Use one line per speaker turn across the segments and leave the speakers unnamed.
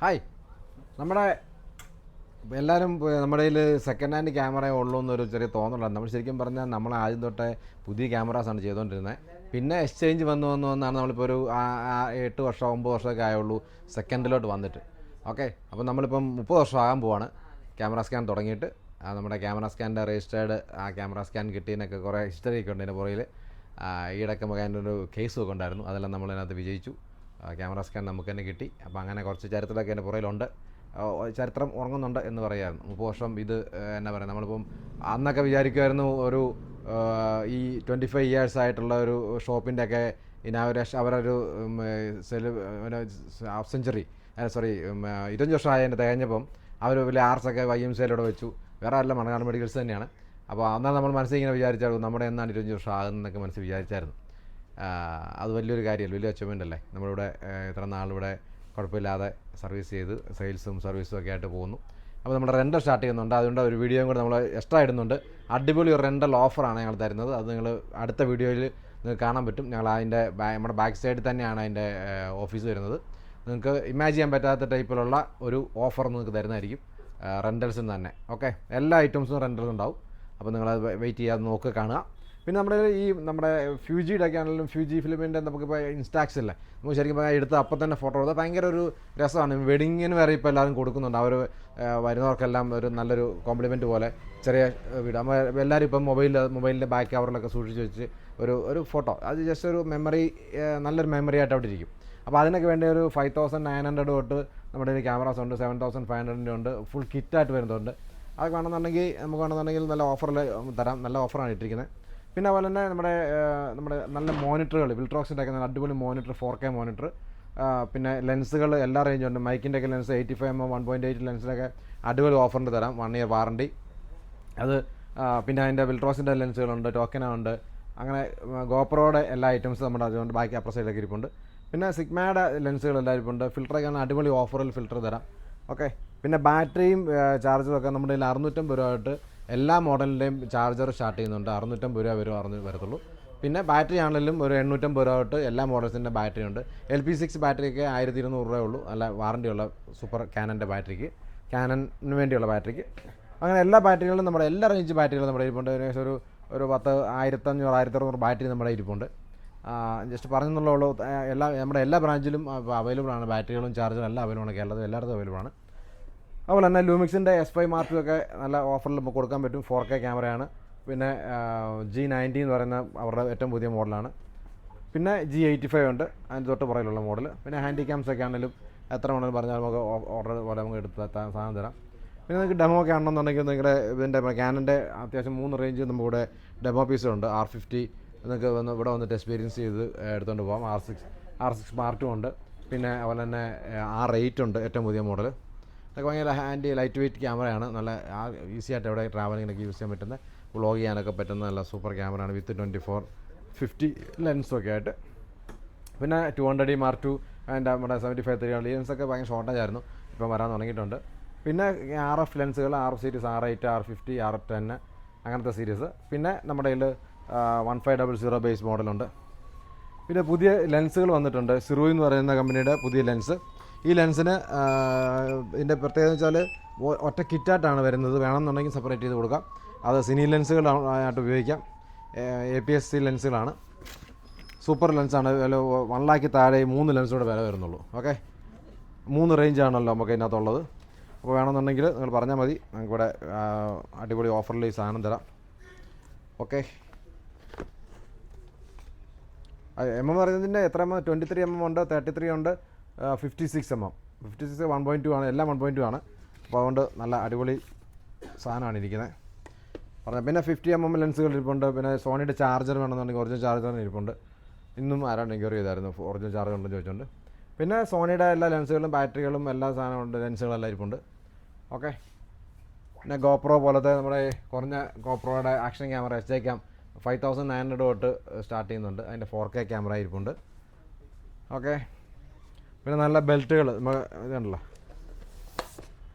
Hi. നമ്മുടെ എല്ലാവരും നമ്മുടെ കയ്യിൽ സെക്കൻഡ് ഹാൻഡ് ക്യാമറ ഉള്ളൂ എന്നൊരു ചെറിയ തോന്നലുണ്ട്. നമ്മൾ ശരിക്കും പറഞ്ഞാൽ നമ്മൾ ആദ്യം തൊട്ടേ പുതിയ ക്യാമറാസാണ് ചെയ്തുകൊണ്ടിരുന്നത്. പിന്നെ എക്സ്ചേഞ്ച് വന്നാണ് നമ്മളിപ്പോൾ ഒരു 8 വർഷം 9 വർഷമൊക്കെ ആയുള്ളൂ സെക്കൻഡിലോട്ട് വന്നിട്ട്. ഓക്കെ, അപ്പോൾ നമ്മളിപ്പം 30 വർഷം ആകാൻ പോവാണ് ക്യാമറ സ്കാൻ തുടങ്ങിയിട്ട്. നമ്മുടെ ക്യാമറ സ്കാനിൻ്റെ രജിസ്റ്റേർഡ് ക്യാമറ സ്കാൻ കിട്ടിയതിനൊക്കെ കുറേ ഹിസ്റ്ററി ഒക്കെ ഉണ്ട് അതിൻ്റെ പുറകിൽ. ഈയിടയ്ക്ക് നമുക്ക് അതിൻ്റെ ഒരു കേസൊക്കെ ഉണ്ടായിരുന്നു, അതെല്ലാം നമ്മളതിനകത്ത് വിജയിച്ചു. ക്യാമറ സ്കാൻ നമുക്ക് തന്നെ കിട്ടി. അപ്പോൾ അങ്ങനെ കുറച്ച് ചരിത്രമൊക്കെ എൻ്റെ പുറകിലുണ്ട്. ചരിത്രം ഉറങ്ങുന്നുണ്ട് എന്ന് പറയായിരുന്നു. 30 വർഷം ഇത് എന്നാ പറയുക, നമ്മളിപ്പം അന്നൊക്കെ വിചാരിക്കുമായിരുന്നു ഒരു ഈ 25 ഇയേഴ്സ് ആയിട്ടുള്ള ഒരു ഷോപ്പിൻ്റെയൊക്കെ ഇനാഗുറേഷൻ അവരൊരു സെഞ്ചുറി 25 വർഷം ആയതിൻ്റെ തികഞ്ഞപ്പം അവർ വലിയ ആർട്സൊക്കെ YMCAയിലൂടെ വെച്ചു. വേറെ അല്ല, മണനാട് മെഡിക്കൽസ് തന്നെയാണ്. അപ്പോൾ അന്നാണ് നമ്മൾ മനസ്സിൽ ഇങ്ങനെ വിചാരിച്ചായിരുന്നു നമ്മുടെ എന്നാണ് 25 വർഷം ആകുന്നതെന്നൊക്കെ മനസ്സിൽ വിചാരിച്ചായിരുന്നു. അത് വലിയൊരു കാര്യമല്ല, വലിയ അച്ചീവ്മെൻ്റ് അല്ലേ. നമ്മളിവിടെ ഇത്ര നാളിവിടെ കുഴപ്പമില്ലാതെ സർവീസ് ചെയ്ത് സെയിൽസും സർവീസും ഒക്കെ ആയിട്ട് പോകുന്നു. അപ്പോൾ നമ്മുടെ റെൻ്റൽ സ്റ്റാർട്ട് ചെയ്യുന്നുണ്ട്. അതുകൊണ്ട് ഒരു വീഡിയോയും കൂടെ നമ്മൾ എക്സ്ട്രാ ഇടുന്നുണ്ട്. അടിപൊളി ഒരു റെൻ്റൽ ഓഫറാണ് ഞങ്ങൾ തരുന്നത്. അത് നിങ്ങൾ അടുത്ത വീഡിയോയിൽ നിങ്ങൾക്ക് കാണാൻ പറ്റും. ഞങ്ങൾ അതിൻ്റെ നമ്മുടെ ബാക്ക് സൈഡിൽ തന്നെയാണ് അതിൻ്റെ ഓഫീസ് വരുന്നത്. നിങ്ങൾക്ക് ഇമാജിൻ ചെയ്യാൻ പറ്റാത്ത ടൈപ്പിലുള്ള ഒരു ഓഫർ നിങ്ങൾക്ക് തരുന്നതായിരിക്കും റെൻ്റൽസിൽ തന്നെ. ഓക്കെ, എല്ലാ ഐറ്റംസും റെൻ്റൽസ് ഉണ്ടാവും. അപ്പോൾ നിങ്ങളത് വെയിറ്റ് ചെയ്യാതെ നോക്കുക, കാണുക. പിന്നെ നമ്മുടെ ഫ്യൂജിയുടെ ഒക്കെ ആണെങ്കിലും ഫ്യൂജി ഫിലിമിൻ്റെ നമുക്കിപ്പോൾ ഇൻസ്റ്റാക്സ് ഇല്ലേ, നമുക്ക് ശരിക്കും പറഞ്ഞാൽ എടുത്ത് അപ്പം തന്നെ ഫോട്ടോ എടുത്താൽ ഭയങ്കര ഒരു രസമാണ്. വെഡിങ്ങിന് വരെ ഇപ്പോൾ എല്ലാവരും കൊടുക്കുന്നുണ്ട്. അവർ വരുന്നവർക്കെല്ലാം ഒരു നല്ലൊരു കോംപ്ലിമെൻറ്റ് പോലെ ചെറിയ വീഡിയോ നമ്മൾ എല്ലാവരും ഇപ്പം മൊബൈലിൻ്റെ ബാക്ക് കവറിലൊക്കെ സൂക്ഷിച്ച് വെച്ച് ഒരു ഫോട്ടോ, അത് ജസ്റ്റ് ഒരു മെമ്മറി, നല്ലൊരു മെമ്മറി ആയിട്ട് അവിടെ ഇരിക്കും. അപ്പോൾ അതിനൊക്കെ വേണ്ടി ഒരു 5900 തൊട്ട് നമ്മുടെ ഒരു ക്യാമറാസ് ഉണ്ട്, 7500 ഉണ്ട്, ഫുൾ കിറ്റായിട്ട് വരുന്നുണ്ട്. അത് നമുക്ക് വേണമെന്നുണ്ടെങ്കിൽ നല്ല ഓഫറിൽ തരാം. നല്ല ഓഫറാണ് ഇട്ടിരിക്കുന്നത്. പിന്നെ അതുപോലെ തന്നെ നമ്മുടെ നല്ല മോണിറ്ററുകൾ, വിൽട്രോക്സിൻ്റെ ഒക്കെ നല്ല അടിപൊളി മോണിറ്റർ, 4K മോണിറ്റർ. പിന്നെ ലെൻസുകൾ എല്ലാ റേഞ്ചും ഉണ്ട്. മൈക്കിൻ്റെ ഒക്കെ ലെൻസ് 85mm 1.8 ലെൻസിലൊക്കെ അടിപൊളി ഓഫറിൻ്റെ തരാം, 1 ഇയർ വാറണ്ടി. അത് പിന്നെ അതിൻ്റെ വിൽട്രോക്സിൻ്റെ ലെൻസുകളുണ്ട്, ടോക്കന ഉണ്ട്. അങ്ങനെ ഗോപ്രോയുടെ എല്ലാ ഐറ്റംസും നമ്മുടെ അതുകൊണ്ട് ബാക്കി അപ്പുറ സൈഡിലൊക്കെ ഇരിപ്പുണ്ട്. പിന്നെ സിഗ്മയുടെ ലെൻസുകളെല്ലാം ഇരിപ്പുണ്ട്. ഫിൽറ്ററൊക്കെയാണ് അടിപൊളി ഓഫറിൽ ഫിൽറ്റർ തരാം. ഓക്കെ, പിന്നെ ബാറ്ററിയും ചാർജറും ഒക്കെ നമ്മുടെ കയ്യിൽ 650 രൂപ തൊട്ട് എല്ലാ മോഡലിൻ്റെയും ചാർജർ സ്റ്റാർട്ട് ചെയ്യുന്നുണ്ട്. 650 രൂപ വരത്തുള്ളൂ. പിന്നെ ബാറ്ററി ആണെങ്കിലും ഒരു 850 രൂപ തൊട്ട് എല്ലാ മോഡൽസിൻ്റെ ബാറ്ററി ഉണ്ട്. LP6 ബാറ്ററിക്ക് 1200 രൂപയേ ഉള്ളൂ, നല്ല വാറണ്ടിയുള്ള സൂപ്പർ കാനൻ്റെ ബാറ്ററിക്ക്, കാനന് വേണ്ടിയുള്ള ബാറ്ററിക്ക്. അങ്ങനെ എല്ലാ ബാറ്ററികളും നമ്മുടെ എല്ലാ റേഞ്ച് ബാറ്ററികളും നമ്മുടെ ഇരിപ്പുണ്ട്. ഏകദേശം ഒരു 1500 1600 ബാറ്ററി നമ്മുടെ ഇരിപ്പുണ്ട്. ജസ്റ്റ് പറഞ്ഞെന്നുള്ളൂ. നമ്മുടെ എല്ലാ ബ്രാഞ്ചിലും അവൈലബിൾ ആണ്. ബാറ്ററികളും ചാർജറും എല്ലാം അവൈലബിൾ ആണ്. കേരളത്തിൽ എല്ലായിടത്തും അവൈലബിൾ ആണ്. അതുപോലെ തന്നെ ലൂമിക്സിൻ്റെ S5 Mark II ഒക്കെ നല്ല ഓഫറിൽ നമുക്ക് കൊടുക്കാൻ പറ്റും. 4K ക്യാമറയാണ്. പിന്നെ G90 എന്ന് പറയുന്ന അവരുടെ ഏറ്റവും പുതിയ മോഡലാണ്. പിന്നെ G85 ഉണ്ട്, അതിന് തൊട്ട് പുറകിലുള്ള മോഡൽ. പിന്നെ ഹാൻഡി ക്യാംസ് ഒക്കെ ആണെങ്കിലും എത്ര വേണമെങ്കിലും പറഞ്ഞാൽ നമുക്ക് ഓർഡർ പോലെ നമുക്ക് എടുത്ത് സാധനം തരാം. പിന്നെ നിങ്ങൾക്ക് ഡെമോ ഒക്കെ ആണെന്നുണ്ടെങ്കിൽ നിങ്ങളുടെ ഇതിൻ്റെ ക്യാനൻ്റെ അത്യാവശ്യം 3 റേഞ്ച് നമുക്കിവിടെ ഡെമോ പീസുണ്ട്. R50 നിങ്ങൾക്ക് ഇവിടെ വന്നിട്ട് എക്സ്പീരിയൻസ് ചെയ്ത് എടുത്തുകൊണ്ട് പോകാം. R6 Mark II ഉണ്ട്. പിന്നെ അതുപോലെ തന്നെ R8 ഉണ്ട്, ഏറ്റവും പുതിയ മോഡൽ. അതൊക്കെ ഭയങ്കര ഹാൻഡി ലൈറ്റ് വെയ്റ്റ് ക്യാമറയാണ്. നല്ല ഈസി ആയിട്ട് എവിടെ ട്രാവലിങ്ങിനൊക്കെ യൂസ് ചെയ്യാൻ പറ്റുന്ന, വ്ളോഗ് ചെയ്യാനൊക്കെ പറ്റുന്ന നല്ല സൂപ്പർ ക്യാമറയാണ് വിത്ത് 24-50 ലെൻസൊക്കെ ആയിട്ട്. പിന്നെ 200D Mark II അതിൻ്റെ നമ്മുടെ 75-300 ലെൻസൊക്കെ ഭയങ്കര ഷോർട്ടേജ് ആയിരുന്നു, ഇപ്പം വരാൻ തുടങ്ങിയിട്ടുണ്ട്. പിന്നെ RF ലെൻസുകൾ, RF series R8, R50, R10 അങ്ങനത്തെ സീരീസ്. പിന്നെ നമ്മുടെ കയ്യിൽ 1500 ബേസ് മോഡലുണ്ട്. പിന്നെ പുതിയ ലെൻസുകൾ വന്നിട്ടുണ്ട്. സിറു എന്ന് പറയുന്ന കമ്പനിയുടെ പുതിയ ലെൻസ്. ഈ ലെൻസിന് ഇതിൻ്റെ പ്രത്യേകത വെച്ചാൽ ഒറ്റ കിറ്റായിട്ടാണ് വരുന്നത്. വേണമെന്നുണ്ടെങ്കിൽ സെപ്പറേറ്റ് ചെയ്ത് കൊടുക്കാം. അത് സിനി ലെൻസുകളായിട്ട് ഉപയോഗിക്കാം. APS-C ലെൻസുകളാണ്. സൂപ്പർ ലെൻസാണ്. 1 lakh താഴെ 3 ലെൻസൂടെ വില വരുന്നുള്ളൂ. ഓക്കെ, 3 റേഞ്ചാണല്ലോ നമുക്ക് ഇതിനകത്തുള്ളത്. അപ്പോൾ വേണമെന്നുണ്ടെങ്കിൽ നിങ്ങൾ പറഞ്ഞാൽ മതി, നമുക്കിവിടെ അടിപൊളി ഓഫറിൽ ഈ സാധനം തരാം. ഓക്കെ, പറയുന്നതിൻ്റെ എത്ര 23mm ഉണ്ട്, 33 ഉണ്ട്, 56mm. 56 1.2 ആണ്, എല്ലാം 1.2 ആണ്. അപ്പോൾ അതുകൊണ്ട് നല്ല അടിപൊളി സാധനമാണ് ഇരിക്കുന്നത് പറഞ്ഞാൽ. പിന്നെ 50mm ലെൻസുകൾ ഇരിപ്പുണ്ട്. പിന്നെ സോണിയുടെ ചാർജർ വേണമെന്നുണ്ടെങ്കിൽ ഒറിജിനൽ ചാർജറിന് ഇരിപ്പുണ്ട്. ഇന്നും ആരാണ് എൻക്വയറി ചെയ്തായിരുന്നു ഒറിജിനൽ ചാർജർ ഉണ്ടെന്ന് ചോദിച്ചുകൊണ്ട്. പിന്നെ സോണിയുടെ എല്ലാ ലെൻസുകളും ബാറ്ററികളും എല്ലാ സാധനമുണ്ട്, ലെൻസുകളെല്ലാം ഇരിപ്പുണ്ട്. ഓക്കെ, പിന്നെ ഗോപ്രോ പോലത്തെ നമ്മുടെ കുറഞ്ഞ ഗോപ്രോയുടെ ആക്ഷൻ ക്യാമറ SJ Cam 5900 തൊട്ട് സ്റ്റാർട്ട് ചെയ്യുന്നുണ്ട്. അതിൻ്റെ 4K ക്യാമറ ഇരിപ്പുണ്ട്. ഓക്കെ, പിന്നെ നല്ല ബെൽറ്റുകൾ ഇതുണ്ടല്ലോ,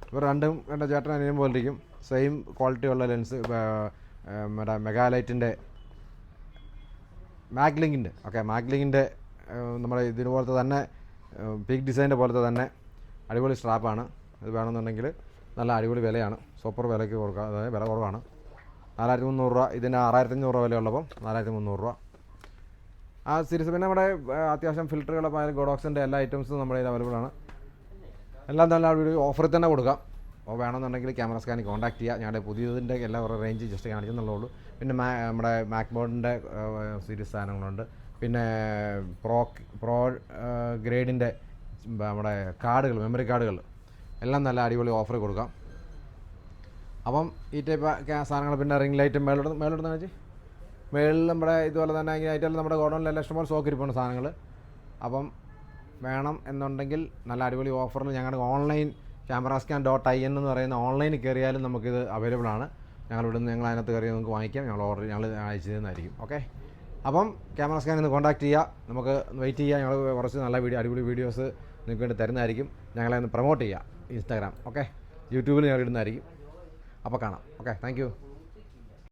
ഇപ്പോൾ രണ്ടും എൻ്റെ ചേട്ടൻ അനിയൻ പോലെ ഇരിക്കും. സെയിം ക്വാളിറ്റി ഉള്ള ലെൻസ് മെഗാലൈറ്റിൻ്റെ മാഗ്ലിങ്ങിൻ്റെ നമ്മുടെ ഇതിനുപോലത്തെ തന്നെ പീക്ക് ഡിസൈൻ്റെ പോലത്തെ തന്നെ അടിപൊളി സ്ട്രാപ്പാണ്. ഇത് വേണമെന്നുണ്ടെങ്കിൽ നല്ല അടിപൊളി വിലയാണ്, സൂപ്പർ വിലയ്ക്ക് കൊടുക്കുക, അതായത് വില കുറവാണ്. 4300 രൂപ. ഇതിന് 6500 രൂപ വിലയുള്ളപ്പം 4300 രൂപ ആ സീരീസ്. പിന്നെ നമ്മുടെ അത്യാവശ്യം ഫിൽറ്ററുകളൊക്കെ ഗോഡോക്സിൻ്റെ എല്ലാ ഐറ്റംസും നമ്മുടെ കയ്യിൽ അവൈലബിൾ ആണ്. എല്ലാം നല്ല ഓഫറിൽ തന്നെ കൊടുക്കാം. അപ്പോൾ വേണമെന്നുണ്ടെങ്കിൽ ക്യാമറ സ്കാനിൽ കോൺടാക്ട് ചെയ്യുക. ഞങ്ങളുടെ പുതിയതിൻ്റെ എല്ലാ റേഞ്ച് ജസ്റ്റ് കാണിച്ചെന്നുള്ളൂ. പിന്നെ നമ്മുടെ മാക് ബോർഡിൻ്റെ സീരീസ് സാധനങ്ങളുണ്ട്. പിന്നെ പ്രോ ഗ്രേഡിൻ്റെ നമ്മുടെ കാർഡുകൾ, മെമ്മറി കാർഡുകൾ എല്ലാം നല്ല അടിപൊളി ഓഫർ കൊടുക്കാം. അപ്പം ഈ ടൈപ്പ് സാധനങ്ങൾ. പിന്നെ റിംഗ് ലൈറ്റ് മേലോട്ട് വെച്ച് മേളിൽ നമ്മുടെ ഇതുപോലെ തന്നെ ആയിട്ടുള്ള നമ്മുടെ ഗോഡൗണിലെല്ലാം ഇഷ്ടംപോലെ സ്റ്റോക്ക് ഇരിപ്പുണ്ട് സാധനങ്ങൾ. അപ്പം വേണം എന്നുണ്ടെങ്കിൽ നല്ല അടിപൊളി ഓഫറിൽ ഞങ്ങളുടെ ഓൺലൈൻ CameraScan.in എന്ന് പറയുന്ന ഓൺലൈനിൽ കയറിയാലും നമുക്കിത് അവൈലബിൾ ആണ്. ഞങ്ങൾ അതിനകത്ത് കയറി നമുക്ക് വാങ്ങിക്കാം. ഞങ്ങൾ അയച്ചു തരുന്നതായിരിക്കും. ഓക്കെ, അപ്പം ക്യാമറ സ്കാനിൽ നിന്ന് കോൺടാക്ട് ചെയ്യുക. നമുക്ക് വെയിറ്റ് ചെയ്യുക. ഞങ്ങൾ കുറച്ച് നല്ല അടിപൊളി വീഡിയോസ് നിങ്ങൾക്ക് വേണ്ടി തരുന്നതായിരിക്കും. ഞങ്ങളെ ഒന്ന് പ്രൊമോട്ട് ചെയ്യുക. ഇൻസ്റ്റാഗ്രാം, ഓക്കെ, യൂട്യൂബിൽ ഞങ്ങൾ ഇടുന്നതായിരിക്കും. അപ്പോൾ കാണാം. Okay, thank you.